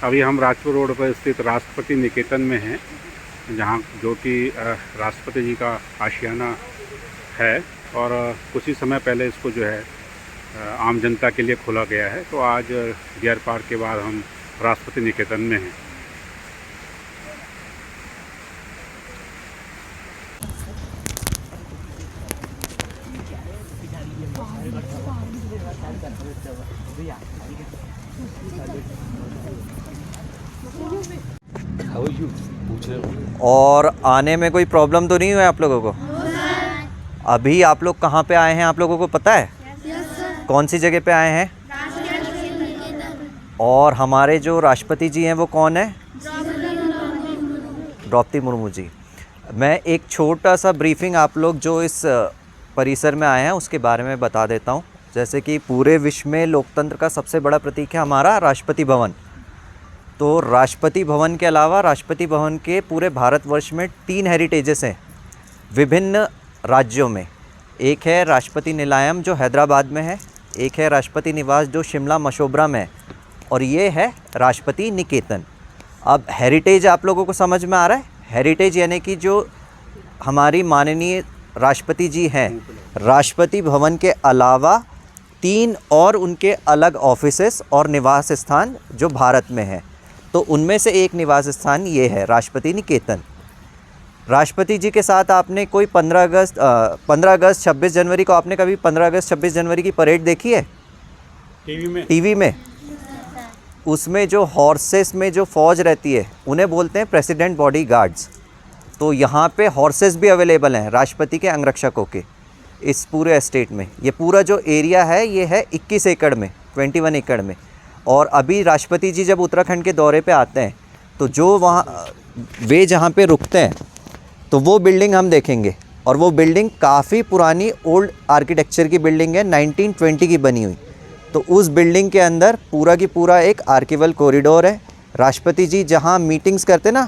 अभी हम राजपुर रोड पर स्थित राष्ट्रपति निकेतन में हैं, जहाँ जो कि राष्ट्रपति जी का आशियाना है और कुछ ही समय पहले इसको जो है आम जनता के लिए खोला गया है। तो आज डियर पार्क के बाद हम राष्ट्रपति निकेतन में हैं। और आने में कोई प्रॉब्लम तो नहीं हुआ आप लोगों को? अभी आप लोग कहाँ पे आए हैं, आप लोगों को पता है? कौन सी जगह पे आए हैं? और हमारे जो राष्ट्रपति जी हैं वो कौन है? द्रौपदी मुर्मू जी। मैं एक छोटा सा ब्रीफिंग आप लोग जो इस परिसर में आए हैं उसके बारे में बता देता हूँ। जैसे कि पूरे विश्व में लोकतंत्र का सबसे बड़ा प्रतीक है हमारा राष्ट्रपति भवन। तो राष्ट्रपति भवन के अलावा राष्ट्रपति भवन के पूरे भारतवर्ष में 3 हेरिटेजेस हैं विभिन्न राज्यों में। एक है राष्ट्रपति निलायम जो हैदराबाद में है, एक है राष्ट्रपति निवास जो शिमला मशोबरा में है, और ये है राष्ट्रपति निकेतन। अब हेरिटेज आप लोगों को समझ में आ रहा है? हेरिटेज यानी कि जो हमारी माननीय राष्ट्रपति जी हैं, राष्ट्रपति भवन के अलावा 3 और उनके अलग ऑफिसेस और निवास स्थान जो भारत में है। तो उनमें से एक निवास स्थान ये है राष्ट्रपति निकेतन। राष्ट्रपति जी के साथ आपने कोई 15 अगस्त 26 जनवरी को आपने कभी 15 अगस्त 26 जनवरी की परेड देखी है? टीवी में उसमें जो हॉर्सेस में जो फौज रहती है उन्हें बोलते हैं प्रेसिडेंट बॉडी गार्ड्स। तो यहाँ पे हॉर्सेस भी अवेलेबल हैं राष्ट्रपति के अंगरक्षकों के इस पूरे एस्टेट में। ये पूरा जो एरिया है ये है 21 एकड़ में, 21 एकड़ में। और अभी राष्ट्रपति जी जब उत्तराखंड के दौरे पे आते हैं तो जो वहाँ वे जहाँ पे रुकते हैं तो वो बिल्डिंग हम देखेंगे। और वो बिल्डिंग काफ़ी पुरानी ओल्ड आर्किटेक्चर की बिल्डिंग है, 1920 की बनी हुई। तो उस बिल्डिंग के अंदर पूरा की पूरा एक आर्किवल कॉरिडोर है। राष्ट्रपति जी जहाँ मीटिंग्स करते ना,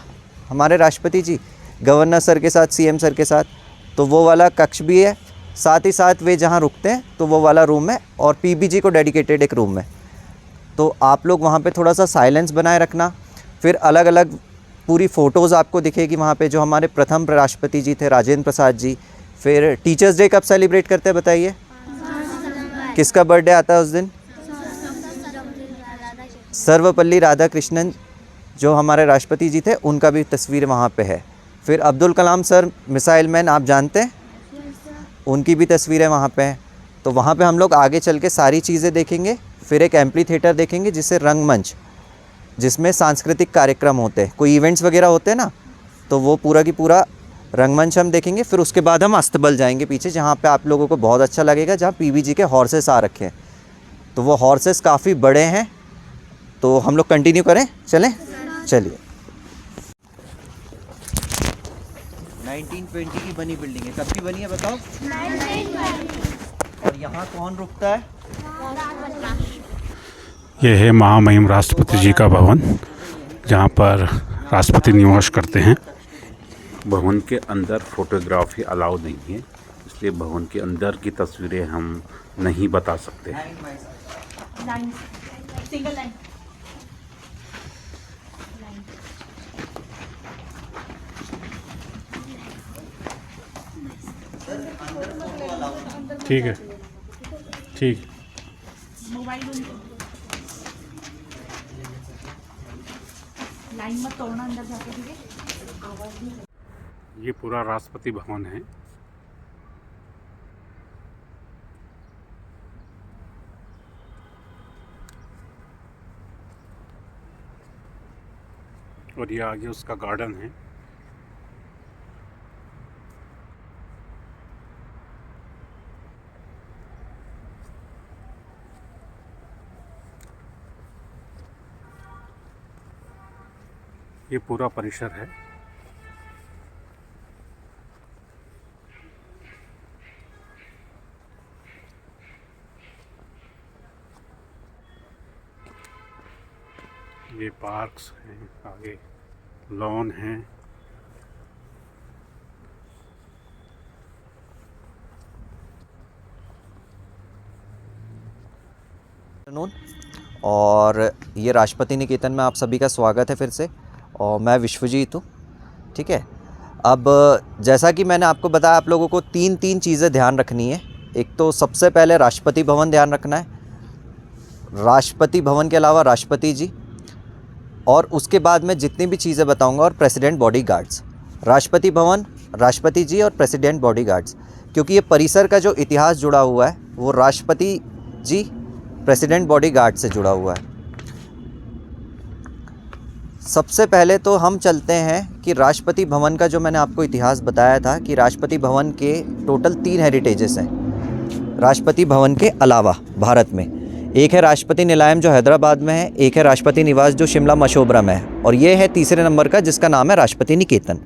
हमारे राष्ट्रपति जी गवर्नर सर के साथ, सीएम सर के साथ, तो वो वाला कक्ष भी है। साथ ही साथ वे जहाँ रुकते हैं तो वो वाला रूम है, और पीबीजी को डेडिकेटेड एक रूम है। तो आप लोग वहाँ पे थोड़ा सा साइलेंस बनाए रखना। फिर अलग अलग पूरी फ़ोटोज़ आपको दिखेगी वहाँ पे, जो हमारे प्रथम राष्ट्रपति जी थे राजेंद्र प्रसाद जी। फिर टीचर्स डे कब सेलिब्रेट करते हैं बताइए? किसका बर्थडे आता है उस दिन? सर्वपल्ली राधाकृष्णन जो हमारे राष्ट्रपति जी थे, उनका भी तस्वीर वहाँ पे है। फिर Abdul Kalam sir missile man आप जानते हैं, उनकी भी तस्वीरें वहाँ पे हैं। तो वहाँ पे हम लोग आगे चल के सारी चीज़ें देखेंगे। फिर एक एम्पली थिएटर देखेंगे जिसे रंगमंच, जिसमें सांस्कृतिक कार्यक्रम होते हैं, कोई इवेंट्स वगैरह होते हैं ना, तो वो पूरा की पूरा रंगमंच हम देखेंगे। फिर उसके बाद हम अस्तबल जाएंगे पीछे, जहाँ पे आप लोगों को बहुत अच्छा लगेगा, जहाँ पीबीजी के हॉर्सेस आ रखे हैं। तो वो हॉर्सेस काफ़ी बड़े हैं। तो हम लोग कंटिन्यू करें, चलें? चलिए। 1920 की बनी बिल्डिंग है। कब की बनी है बताओ? 1920। और यहाँ कौन रुकता है? ये है महामहिम राष्ट्रपति जी का भवन, जहाँ पर राष्ट्रपति निवास करते हैं। भवन के अंदर फोटोग्राफी अलाउ नहीं है, इसलिए भवन के अंदर की तस्वीरें हम नहीं बता सकते। ठीक है, ठीक। लाइन मत तोड़ना, अंदर जाके, ठीक है? ये पूरा राष्ट्रपति भवन है। और ये आगे उसका गार्डन है। ये पूरा परिसर है। ये पार्क्स हैं, आगे लॉन है। और ये राष्ट्रपति निकेतन में आप सभी का स्वागत है फिर से। और मैं विश्वजीत हूँ, ठीक है। अब जैसा कि मैंने आपको बताया, आप लोगों को तीन चीज़ें ध्यान रखनी है। एक तो सबसे पहले राष्ट्रपति भवन ध्यान रखना है, राष्ट्रपति भवन के अलावा राष्ट्रपति जी, और उसके बाद मैं जितनी भी चीज़ें बताऊंगा, और president body guards. Rashtrapati Bhavan, राष्ट्रपति जी और प्रेसिडेंट बॉडी गार्ड्स, क्योंकि ये परिसर का जो इतिहास जुड़ा हुआ है वो राष्ट्रपति जी, प्रेसिडेंट बॉडी गार्ड से जुड़ा हुआ है। सबसे पहले तो हम चलते हैं कि राष्ट्रपति भवन का जो मैंने आपको इतिहास बताया था कि राष्ट्रपति भवन के टोटल 3 हेरिटेजेस हैं राष्ट्रपति भवन के अलावा भारत में। एक है राष्ट्रपति निलायम जो हैदराबाद में है, एक है राष्ट्रपति निवास जो शिमला मशोबरा में है, और ये है तीसरे नंबर का जिसका नाम है राष्ट्रपति निकेतन।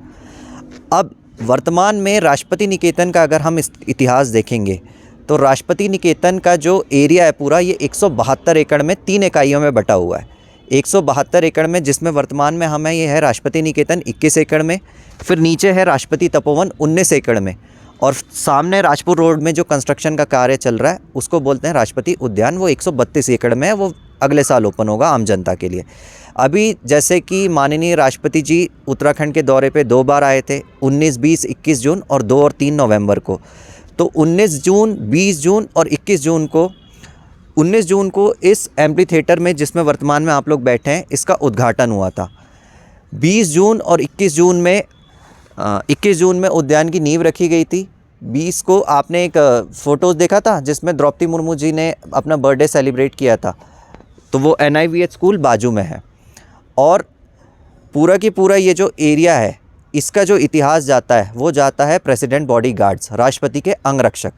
अब वर्तमान में राष्ट्रपति निकेतन का अगर हम इतिहास देखेंगे तो राष्ट्रपति निकेतन का जो एरिया है पूरा, ये 172 एकड़ में 3 इकाइयों में बटा हुआ है। 172 एकड़ में, जिसमें वर्तमान में हमें ये है राष्ट्रपति निकेतन 21 एकड़ में, फिर नीचे है राष्ट्रपति तपोवन 19 एकड़ में, और सामने राजपुर रोड में जो कंस्ट्रक्शन का कार्य चल रहा है उसको बोलते हैं राष्ट्रपति उद्यान, वो 132 एकड़ में है। वो अगले साल ओपन होगा आम जनता के लिए। अभी जैसे कि माननीय राष्ट्रपति जी उत्तराखंड के दौरे पे 2 बार आए थे, 19, 20, 21 जून और 2 और 3 नवंबर को। तो 19 जून, 20 जून और 21 जून को, 19 जून को इस एम्फी थिएटर में जिसमें वर्तमान में आप लोग बैठे हैं, इसका उद्घाटन हुआ था। 20 जून और 21 जून में उद्यान की नींव रखी गई थी। 20 को आपने एक फ़ोटोज़ देखा था जिसमें द्रौपदी मुर्मू जी ने अपना बर्थडे सेलिब्रेट किया था, तो वो NIVH स्कूल बाजू में है। और पूरा की पूरा ये जो एरिया है, इसका जो इतिहास जाता है वो जाता है प्रेसिडेंट बॉडी गार्ड्स, राष्ट्रपति के अंगरक्षक।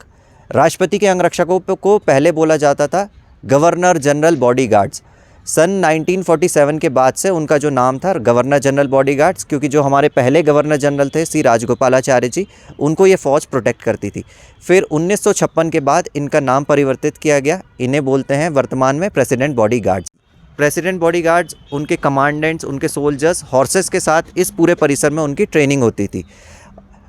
राष्ट्रपति के अंगरक्षकों को पहले बोला जाता था गवर्नर जनरल बॉडी गार्ड्स। सन 1947 के बाद से उनका जो नाम था गवर्नर जनरल बॉडी गार्ड्स, क्योंकि जो हमारे पहले गवर्नर जनरल थे C राजगोपालाचार्य जी, उनको ये फ़ौज प्रोटेक्ट करती थी। फिर 1956 के बाद इनका नाम परिवर्तित किया गया, इन्हें बोलते हैं वर्तमान में president body guards. President body guards, उनके कमांडेंट्स, उनके सोल्जर्स हॉर्सेस के साथ इस पूरे परिसर में उनकी ट्रेनिंग होती थी।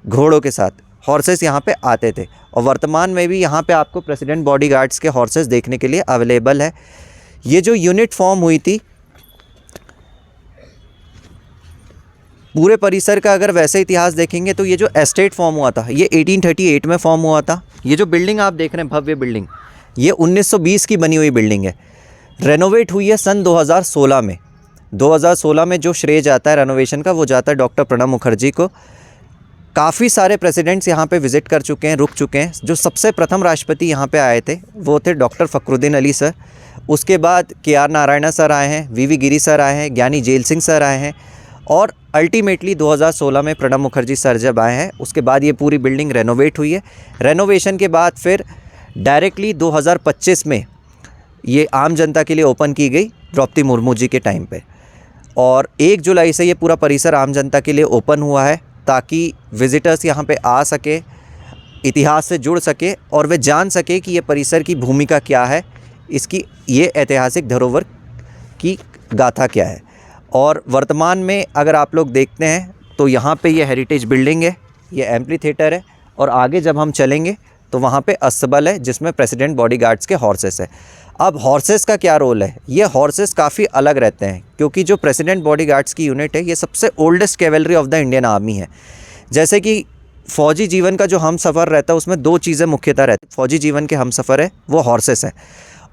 घोड़ों के साथ हॉर्सेस यहाँ पे आते थे, और वर्तमान में भी यहाँ पे आपको प्रेसिडेंट बॉडी गार्ड्स के हॉर्सेस देखने के लिए अवेलेबल है। ये जो यूनिट फॉर्म हुई थी पूरे परिसर का, अगर वैसे इतिहास देखेंगे तो ये जो एस्टेट फॉर्म हुआ था ये 1838 में फॉर्म हुआ था। ये जो बिल्डिंग आप देख रहे हैं, भव्य बिल्डिंग, ये 1920 की बनी हुई बिल्डिंग है। रेनोवेट हुई है सन 2016 में। 2016 में जो श्रेय जाता है रेनोवेशन का, वो जाता है डॉक्टर प्रणब मुखर्जी को। काफ़ी सारे प्रेसिडेंट्स यहाँ पे विज़िट कर चुके हैं, रुक चुके हैं। जो सबसे प्रथम राष्ट्रपति यहाँ पे आए थे वो थे डॉक्टर फ़खरुद्दीन अली सर। उसके बाद KR नारायण सर आए हैं, VV गिरी सर आए हैं, ज्ञानी जेल सिंह सर आए हैं, और अल्टीमेटली 2016 में प्रणब मुखर्जी सर जब आए हैं, उसके बाद ये पूरी बिल्डिंग रेनोवेट हुई है। रेनोवेशन के बाद फिर डायरेक्टली 2025 में ये आम जनता के लिए ओपन की गई द्रौपदी मुर्मू जी के टाइम पे, और 1 जुलाई से ये पूरा परिसर आम जनता के लिए ओपन हुआ है ताकि विज़िटर्स यहाँ पे आ सके, इतिहास से जुड़ सके, और वे जान सके कि ये परिसर की भूमिका क्या है, इसकी ये ऐतिहासिक धरोहर की गाथा क्या है। और वर्तमान में अगर आप लोग देखते हैं तो यहाँ पे ये हेरिटेज बिल्डिंग है, ये एम्फी थिएटर है, और आगे जब हम चलेंगे तो वहाँ पे अस्तबल है जिसमें प्रेसिडेंट बॉडी गार्ड्स के हॉर्सेस है। अब हॉर्सेस का क्या रोल है? ये हॉर्सेस काफ़ी अलग रहते हैं, क्योंकि जो प्रेसिडेंट बॉडी गार्ड्स की यूनिट है ये सबसे oldest cavalry of the Indian army है। जैसे कि फ़ौजी जीवन का जो हम सफ़र रहता है उसमें 2 चीज़ें मुख्यतः रहती हैं। फ़ौजी जीवन के हम सफ़र है वो हॉर्सेस हैं,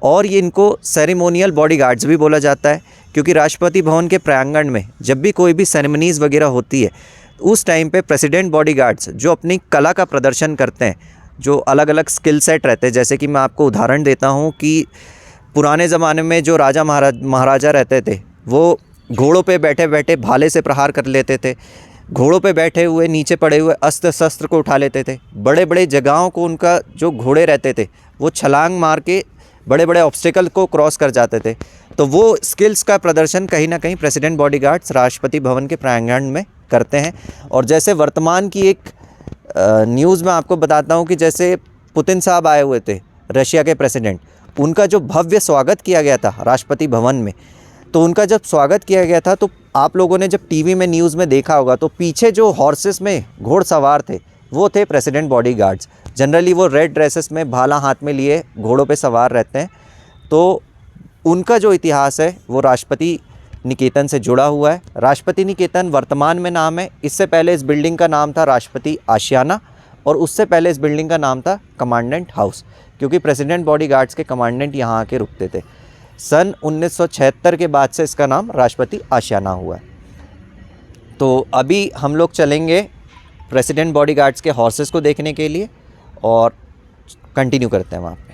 और ये इनको सेरेमोनियल बॉडी गार्ड्स भी बोला जाता है, क्योंकि राष्ट्रपति भवन के प्रांगण में जब भी कोई भी सेरेमनीज़ वगैरह होती है उस टाइम पे प्रेसिडेंट बॉडी गार्ड्स जो अपनी कला का प्रदर्शन करते हैं, जो अलग अलग स्किल सेट रहते हैं। जैसे कि मैं आपको उदाहरण देता हूँ कि पुराने ज़माने में जो राजा महाराजा रहते थे वो घोड़ों पे बैठे बैठे भाले से प्रहार कर लेते थे। घोड़ों पे बैठे हुए नीचे पड़े हुए अस्त्र शस्त्र को उठा लेते थे। बड़े बड़े जगहों को उनका जो घोड़े रहते थे वो छलांग मार के बड़े बड़े ऑब्स्टिकल को क्रॉस कर जाते थे। तो वो स्किल्स का प्रदर्शन कहीं ना कहीं president body guards Rashtrapati Bhavan के प्रांगण में करते हैं। और जैसे वर्तमान की एक न्यूज़ में आपको बताता हूँ कि जैसे पुतिन साहब आए हुए थे, रशिया के प्रेसिडेंट, उनका जो भव्य स्वागत किया गया था राष्ट्रपति भवन में, तो उनका जब स्वागत किया गया था तो आप लोगों ने जब टीवी में न्यूज़ में देखा होगा तो पीछे जो हॉर्सेस में घोड़सवार थे वो थे प्रेसिडेंट बॉडी गार्ड्स। जनरली वो रेड ड्रेसेस में भाला हाथ में लिए घोड़ों पे सवार रहते हैं। तो उनका जो इतिहास है वो राष्ट्रपति निकेतन से जुड़ा हुआ है। राष्ट्रपति निकेतन वर्तमान में नाम है, इससे पहले इस बिल्डिंग का नाम था राष्ट्रपति आशियाना और उससे पहले इस बिल्डिंग का नाम था कमांडेंट हाउस, क्योंकि प्रेसिडेंट बॉडीगार्ड्स के कमांडेंट यहाँ आके रुकते थे। सन 1976 के बाद से इसका नाम राष्ट्रपति आशियाना हुआ है। तो अभी हम लोग चलेंगे प्रेसिडेंट बॉडीगार्ड्स के हॉर्सेस को देखने के लिए और कंटिन्यू करते हैं वहाँ पे।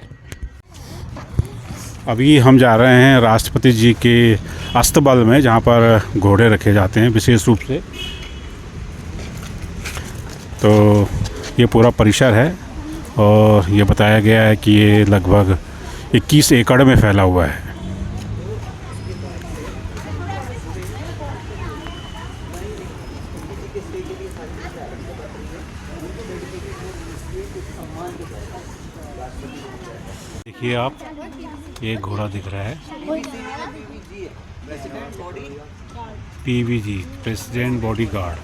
अभी हम जा रहे हैं राष्ट्रपति जी के अस्तबल में, जहाँ पर घोड़े रखे जाते हैं विशेष रूप से। तो ये पूरा परिसर है और ये बताया गया है कि ये लगभग 21 एकड़ में फैला हुआ है। देखिए आप, ये घोड़ा दिख रहा है, पीवीजी प्रेसिडेंट बॉडीगार्ड।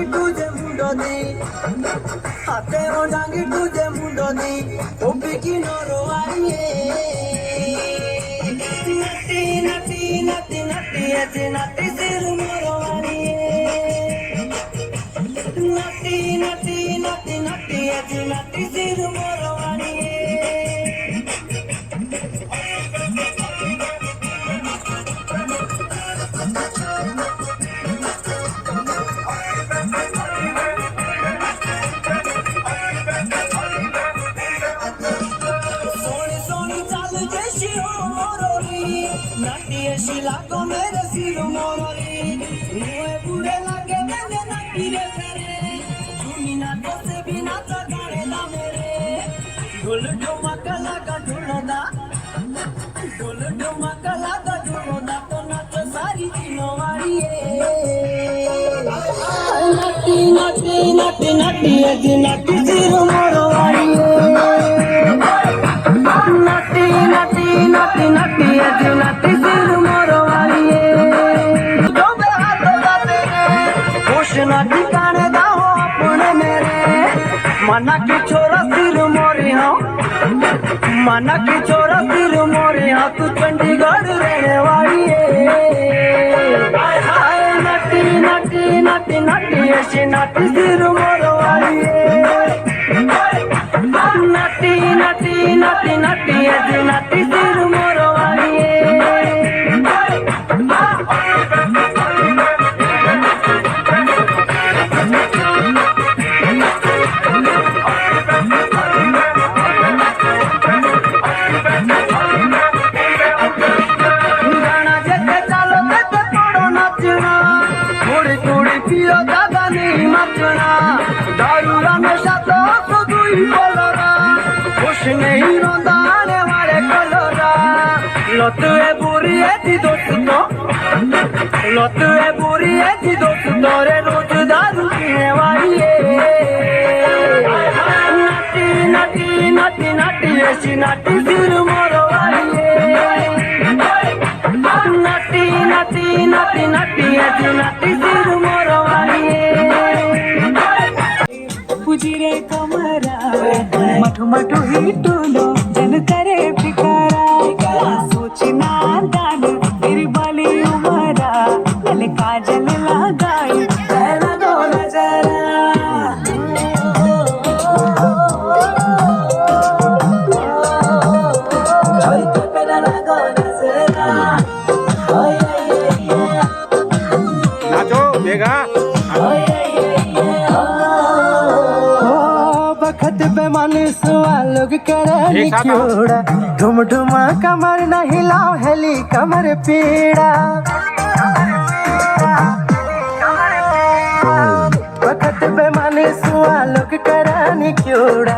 तुझे मुंडो दी हाथे ओ डांगी तुझे मुंडो दी ओ बिकी नोरो आइए नटी नटी नटी नटी ऐसे नटी सिर मोरो आइए नटी नटी नटी नटी ऐसे नटी सिर मोरो आइए Lago mere siru morori, nuhe pure lage mene naki re pere, tumi na to se bina ta gane la mere, dol dhumaka laga dhuloda to na to sari chino variye, nati nati nati nati nati siru morori. माना की छोरा सिर मोरे हाँ, माना की छोरा सिर मोरे हाँ, तू चंडीगढ़ रहने वाली है। हाय नटी नटी नटी नटी ऐसी नटी सिर मोर वाली है। नटी नटी नटी नटी ऐसी नटी सिर मोर वाली है। गाना जेते चालो तेते पड़ो नाचना, थोड़ी थोड़ी पियो ज्यादा नहीं मचना, दारू हमेशा तो खुद ही बोलोरा, खुश नहीं रोंदा आने वाले कलोरा। लत है बुरी है जी दोस्तों, लत है बुरी है जी दोस्तों, रे रोज दारू पीने वाली है। नटी नटी नटी नटी ऐसी नटी सिर मोर वाली है। नटी नटी नटी नटी ऐसी नटी सिर मोर वाली है। पुजिरे कमरा मठु मठु हिटुलो जन करे फिकारा, सोचना दान तेरी बाली उमरा, गल काजल लगाई पहला दो नजरा। छोरी तो पहला लगो नजरा। नाचो देगा। बखत पे मानुस लोग करे एक साथ आओ। क्योड़ा, ढुम ढुमा कमर न हिलाओ हेली कमर पीड़ा। बखत पे मानुस लोग करे क्योड़ा,